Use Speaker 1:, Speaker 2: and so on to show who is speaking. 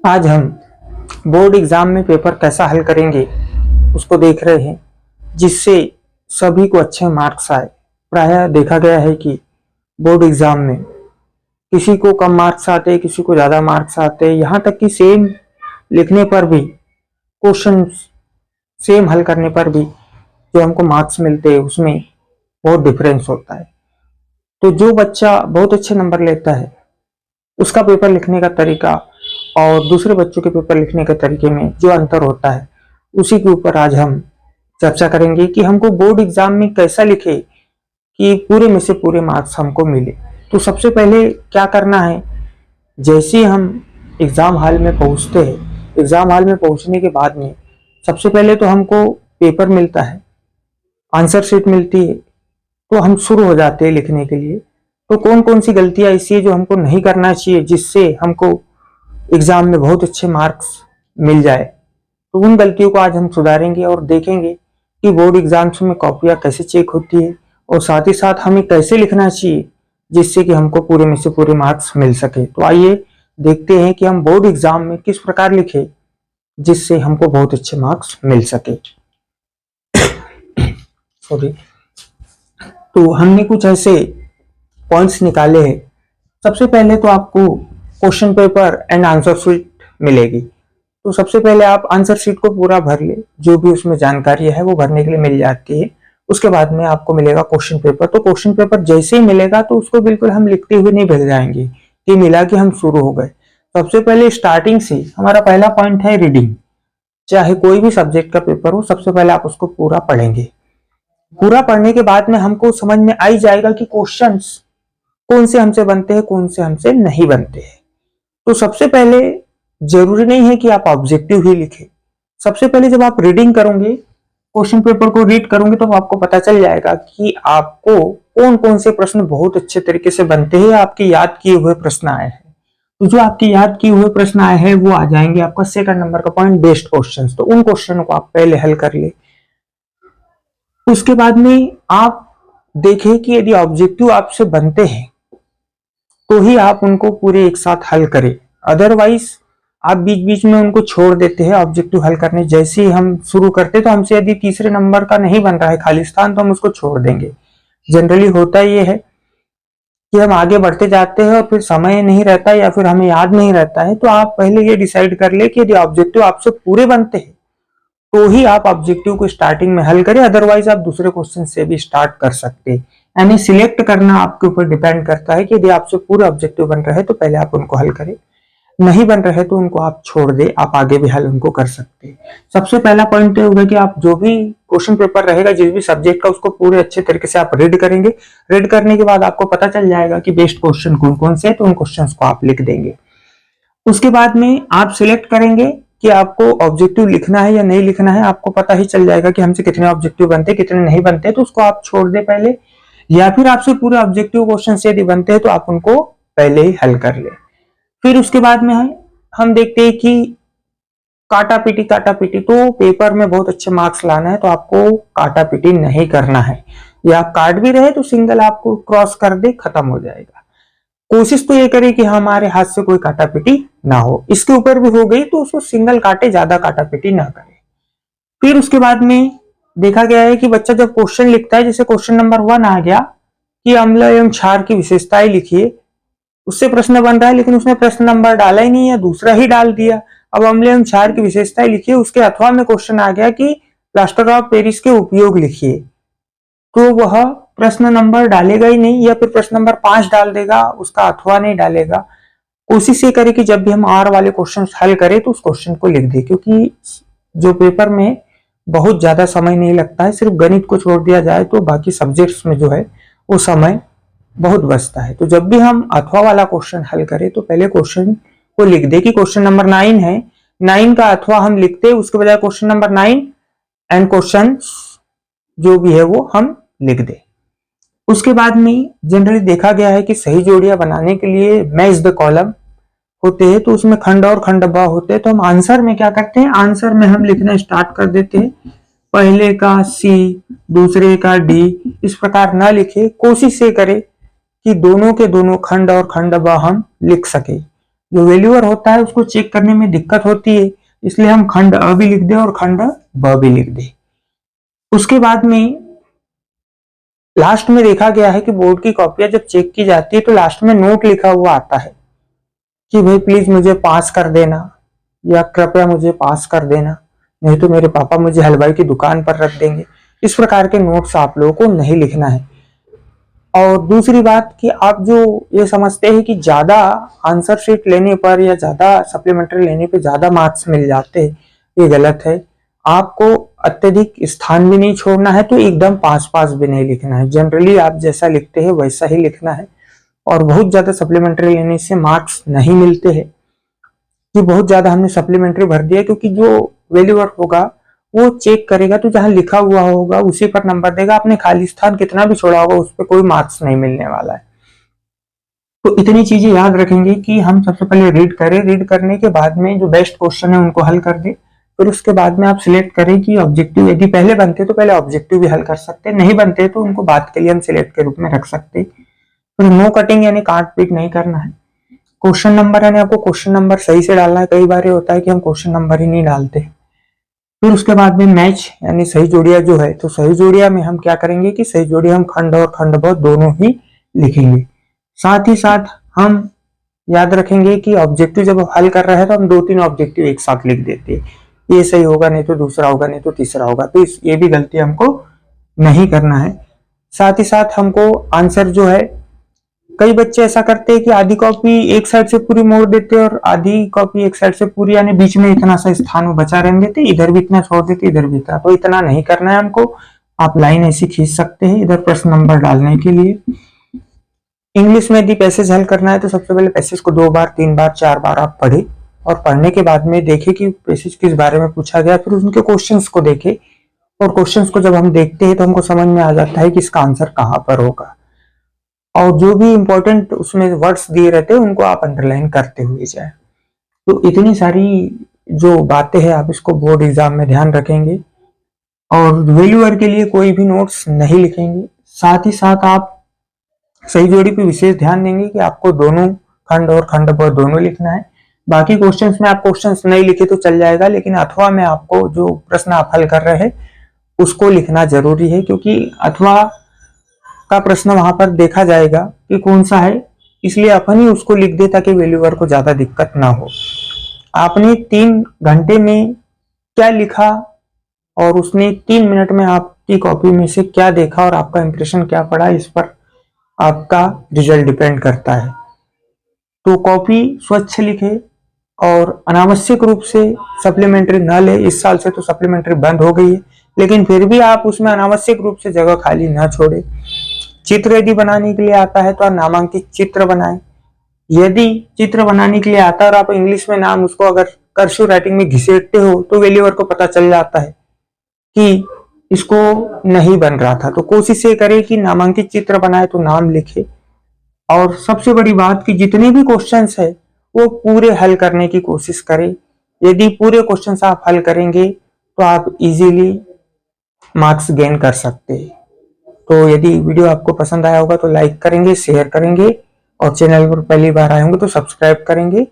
Speaker 1: आज हम board exam में पेपर कैसा हल करेंगे उसको देख रहे हैं, जिससे सभी को अच्छे मार्क्स आए। प्रायः देखा गया है कि बोर्ड एग्जाम में किसी को कम मार्क्स आते, किसी को ज़्यादा मार्क्स आते, यहाँ तक कि सेम लिखने पर भी, क्वेश्चन सेम हल करने पर भी जो हमको मार्क्स मिलते हैं उसमें बहुत डिफरेंस होता है। तो जो बच्चा बहुत अच्छे नंबर लेता है उसका पेपर लिखने का तरीका और दूसरे बच्चों के पेपर लिखने के तरीके में जो अंतर होता है, उसी के ऊपर आज हम चर्चा करेंगे कि हमको बोर्ड एग्जाम में कैसा लिखे कि पूरे में से पूरे मार्क्स हमको मिले। तो सबसे पहले क्या करना है, जैसे हम एग्जाम हॉल में पहुंचते हैं, एग्जाम हॉल में पहुंचने के बाद में सबसे पहले तो हमको पेपर मिलता है, आंसर शीट मिलती है, तो हम शुरू हो जाते हैं लिखने के लिए। तो कौन कौन सी गलतियां ऐसी है जो हमको नहीं करना चाहिए, जिससे हमको एग्जाम में बहुत अच्छे मार्क्स मिल जाए, तो उन गलतियों को आज हम सुधारेंगे और देखेंगे कि बोर्ड एग्जाम्स में कॉपियां कैसे चेक होती है और साथ ही साथ हमें कैसे लिखना चाहिए जिससे कि हमको पूरे में से पूरे मार्क्स मिल सके। तो आइए देखते हैं कि हम बोर्ड एग्जाम में किस प्रकार लिखे जिससे हमको बहुत अच्छे मार्क्स मिल सके। सॉरी। तो हमने कुछ ऐसे पॉइंट्स निकाले हैं। सबसे पहले तो आपको question paper and answer sheet मिलेगी। तो सबसे पहले आप आंसर शीट को पूरा भर ले, जो भी उसमें जानकारी है वो भरने के लिए मिल जाती है। उसके बाद में आपको मिलेगा क्वेश्चन पेपर। तो क्वेश्चन पेपर जैसे ही मिलेगा तो उसको बिल्कुल हम लिखते हुए नहीं भर जाएंगे कि मिला कि हम शुरू हो गए। सबसे पहले स्टार्टिंग से हमारा पहला पॉइंट है रीडिंग। चाहे कोई भी सब्जेक्ट का पेपर हो, सबसे पहले आप उसको पूरा पढ़ेंगे। पूरा पढ़ने के बाद में हमको समझ में आ ही जाएगा कि क्वेश्चंस कौन से हमसे बनते हैं, कौन से हमसे नहीं बनते हैं। तो सबसे पहले जरूरी नहीं है कि आप ऑब्जेक्टिव ही लिखें। सबसे पहले जब आप रीडिंग करोगे, क्वेश्चन पेपर को रीड करोगे, तो आपको पता चल जाएगा कि आपको कौन कौन से प्रश्न बहुत अच्छे तरीके से बनते हैं, आपके याद किए हुए प्रश्न आए हैं। तो जो आपके याद किए हुए प्रश्न आए हैं वो आ जाएंगे आपका सेकंड नंबर का पॉइंट, बेस्ट क्वेश्चंस। तो उन क्वेश्चनों को आप पहले हल कर ले। उसके बाद में आप देखें कि यदि ऑब्जेक्टिव आपसे बनते हैं तो ही आप उनको पूरे एक साथ हल करें। अदरवाइज आप बीच बीच में उनको छोड़ देते हैं ऑब्जेक्टिव हल करने। जैसे ही हम शुरू करते तो हमसे यदि तीसरे नंबर का नहीं बन रहा है खाली स्थान, तो हम उसको छोड़ देंगे। जनरली होता ये है कि हम आगे बढ़ते जाते हैं और फिर समय नहीं रहता या फिर हमें याद नहीं रहता है। तो आप पहले ये डिसाइड कर ले कि यदि ऑब्जेक्टिव आपसे पूरे बनते हैं तो ही आप ऑब्जेक्टिव को स्टार्टिंग में हल करें, अदरवाइज आप दूसरे क्वेश्चन से भी स्टार्ट कर सकते हैं। यानी सिलेक्ट करना आपके ऊपर डिपेंड करता है कि यदि आपसे पूरे ऑब्जेक्टिव बन रहे हैं तो पहले आप उनको हल करें, नहीं बन रहे तो उनको आप छोड़ दे, आप आगे भी हल उनको कर सकते हैं। सबसे पहला पॉइंट होगा कि आप जो भी क्वेश्चन पेपर रहेगा जिस भी सब्जेक्ट का, उसको पूरे अच्छे तरीके से आप रीड करेंगे। रीड करने के बाद आपको पता चल जाएगा कि बेस्ट क्वेश्चन कौन कौन से है, तो उन क्वेश्चंस को आप लिख देंगे। उसके बाद में आप सिलेक्ट करेंगे कि आपको ऑब्जेक्टिव लिखना है या नहीं लिखना है। आपको पता ही चल जाएगा कि हमसे कितने ऑब्जेक्टिव बनते हैं, कितने नहीं बनते, तो उसको आप छोड़ दे पहले। या फिर आपसे पूरे ऑब्जेक्टिव क्वेश्चन यदि बनते हैं तो आप उनको पहले ही हल कर ले। फिर उसके बाद में हम देखते हैं कि काटा पीटी। तो पेपर में बहुत अच्छे मार्क्स लाना है तो आपको काटा पीटी नहीं करना है, या आप काट भी रहे तो सिंगल आपको क्रॉस कर दे, खत्म हो जाएगा। कोशिश तो ये करें कि हमारे हाथ से कोई काटा पीटी ना हो। इसके ऊपर भी हो गई तो उसको सिंगल काटे, ज्यादा काटा पीटी ना करे। फिर उसके बाद में देखा गया है कि बच्चा जब क्वेश्चन लिखता है, जैसे क्वेश्चन नंबर 1 आ गया कि अम्ल एवं क्षार की विशेषताएं लिखिए, उससे प्रश्न बन रहा है लेकिन उसने प्रश्न नंबर डाला ही नहीं है, दूसरा ही डाल दिया। अब अम्ल एवं क्षार की विशेषताएं लिखिए, उसके अथवा में क्वेश्चन आ गया कि प्लास्टर ऑफ पेरिस के उपयोग लिखिए, तो वह प्रश्न नंबर डालेगा ही नहीं, या फिर प्रश्न नंबर 5 डाल देगा, उसका अथवा नहीं डालेगा। कोशिश ये करें कि जब भी हम आर वाले क्वेश्चन हल करें तो उस क्वेश्चन को लिख दे, क्योंकि जो पेपर में बहुत ज्यादा समय नहीं लगता है, सिर्फ गणित को छोड़ दिया जाए तो बाकी सब्जेक्ट्स में जो है वो समय बहुत बचता है। तो जब भी हम अथवा वाला क्वेश्चन हल करें तो पहले क्वेश्चन को लिख दे कि क्वेश्चन नंबर 9 है, 9 का अथवा हम लिखते, उसके बजाय क्वेश्चन नंबर 9 एंड क्वेश्चन जो भी है वो हम लिख दे। उसके बाद में जनरली देखा गया है कि सही जोड़ियां बनाने के लिए मैच द कॉलम होते हैं, तो उसमें खंड और खंड ब होते हैं। तो हम आंसर में क्या करते हैं, आंसर में हम लिखना स्टार्ट कर देते हैं, पहले का सी, दूसरे का डी, इस प्रकार ना लिखे। कोशिश ये करें कि दोनों के दोनों खंड और खंड ब हम लिख सके। जो वैल्यूअर होता है उसको चेक करने में दिक्कत होती है, इसलिए हम खंड अ भी लिख दे और खंड ब भी लिख दे। उसके बाद में लास्ट में देखा गया है कि बोर्ड की कॉपियां जब चेक की जाती है तो लास्ट में नोट लिखा हुआ आता है कि भाई प्लीज मुझे पास कर देना, या कृपया मुझे पास कर देना, नहीं तो मेरे पापा मुझे हलवाई की दुकान पर रख देंगे। इस प्रकार के नोट्स आप लोगों को नहीं लिखना है। और दूसरी बात कि आप जो ये समझते हैं कि ज्यादा आंसर शीट लेने पर या ज्यादा सप्लीमेंट्री लेने पे ज्यादा मार्क्स मिल जाते हैं, ये गलत है। आपको अत्यधिक स्थान भी नहीं छोड़ना है, तो एकदम पास पास भी नहीं लिखना है। जनरली आप जैसा लिखते हैं वैसा ही लिखना है। और बहुत ज्यादा सप्लीमेंट्री लेने से मार्क्स नहीं मिलते हैं कि बहुत ज्यादा हमने सप्लीमेंट्री भर दिया, क्योंकि जो वैल्यूअर होगा वो चेक करेगा तो जहां लिखा हुआ होगा उसी पर नंबर देगा। आपने खाली स्थान कितना भी छोड़ा होगा उस पर कोई मार्क्स नहीं मिलने वाला है। तो इतनी चीजें याद रखेंगे कि हम सबसे पहले रीड करें, रीड करने के बाद में जो बेस्ट क्वेश्चन है उनको हल कर दे। फिर उसके बाद में आप सिलेक्ट करें कि ऑब्जेक्टिव यदि पहले बनते तो पहले ऑब्जेक्टिव भी हल कर सकते, नहीं बनते तो उनको बाद के लिए हम सिलेक्ट के रूप में रख सकते। फिर नो कटिंग यानी काट पीट नहीं करना है। क्वेश्चन नंबर यानी आपको क्वेश्चन नंबर सही से डालना है। कई बार ये होता है कि हम क्वेश्चन नंबर ही नहीं डालते। फिर उसके बाद में मैच यानी सही जोड़िया जो है, तो सही जोड़िया में हम क्या करेंगे कि सही जोड़िया हम खंड और खंड ब दोनों ही लिखेंगे। साथ ही साथ हम याद रखेंगे कि ऑब्जेक्टिव जब हल कर रहे हैं तो हम 2-3 ऑब्जेक्टिव एक साथ लिख देते हैं। ये सही होगा, नहीं तो दूसरा होगा, नहीं तो तीसरा होगा। तो ये भी गलती हमको नहीं करना है। साथ ही साथ हमको आंसर जो है, कई बच्चे ऐसा करते हैं कि आधी कॉपी एक साइड से पूरी मोड़ देते और आधी कॉपी एक साइड से पूरी, यानी बीच में इतना सा स्थान बचा रहने देते, इधर भी इतना छोड़ देते इधर भी इतना। तो इतना नहीं करना है हमको। आप लाइन ऐसी खींच सकते हैं इधर प्रश्न नंबर डालने के लिए। इंग्लिश में यदि पैसेज हल करना है तो सबसे पहले पैसेज को 2 बार 3 बार 4 बार आप पढ़े, और पढ़ने के बाद में देखे कि पैसेज किस बारे में पूछा गया, फिर उनके क्वेश्चंस को देखे। और क्वेश्चंस को जब हम देखते हैं तो हमको समझ में आ जाता है कि इसका आंसर कहाँ पर होगा। और जो भी इंपॉर्टेंट उसमें वर्ड्स दिए रहते हैं उनको आप अंडरलाइन करते हुए जाए। तो इतनी सारी जो बातें हैं आप इसको बोर्ड एग्जाम में ध्यान रखेंगे। और वैल्यूअर के लिए कोई भी नोट्स नहीं लिखेंगे। साथ ही साथ आप सही जोड़ी पे विशेष ध्यान देंगे कि आपको दोनों खंड और खंड पर दोनों लिखना है। बाकी क्वेश्चंस में आप क्वेश्चंस नहीं लिखे तो चल जाएगा, लेकिन अथवा में आपको जो प्रश्न आप हल कर रहे हैं उसको लिखना जरूरी है, क्योंकि अथवा का प्रश्न वहां पर देखा जाएगा कि कौन सा है, इसलिए अपन ही उसको लिख दे ताकि वैल्यूअर को ज्यादा दिक्कत ना हो। आपने 3 घंटे में क्या लिखा और उसने 3 मिनट में आपकी कॉपी में से क्या देखा और आपका इंप्रेशन क्या पड़ा, इस पर आपका रिजल्ट डिपेंड करता है। तो कॉपी स्वच्छ लिखे और अनावश्यक रूप से सप्लीमेंट्री न ले। इस साल से तो सप्लीमेंट्री बंद हो गई है, लेकिन फिर भी आप उसमें अनावश्यक रूप से जगह खाली न छोड़े। चित्र यदि बनाने के लिए आता है तो आप नामांकित चित्र बनाएं। यदि चित्र बनाने के लिए आता है और आप इंग्लिश में नाम उसको अगर कर्सिव राइटिंग में घिसेटते हो तो वैल्यूअर को पता चल जाता है कि इसको नहीं बन रहा था। तो कोशिश ये करें कि नामांकित चित्र बनाए तो नाम लिखे। और सबसे बड़ी बात कि जितने भी क्वेश्चंस है वो पूरे हल करने की कोशिश करें। यदि पूरे क्वेश्चंस आप हल करेंगे तो आप इजीली मार्क्स गेन कर सकते हैं। तो यदि वीडियो आपको पसंद आया होगा तो लाइक करेंगे, शेयर करेंगे, और चैनल पर पहली बार आए होंगे तो सब्सक्राइब करेंगे।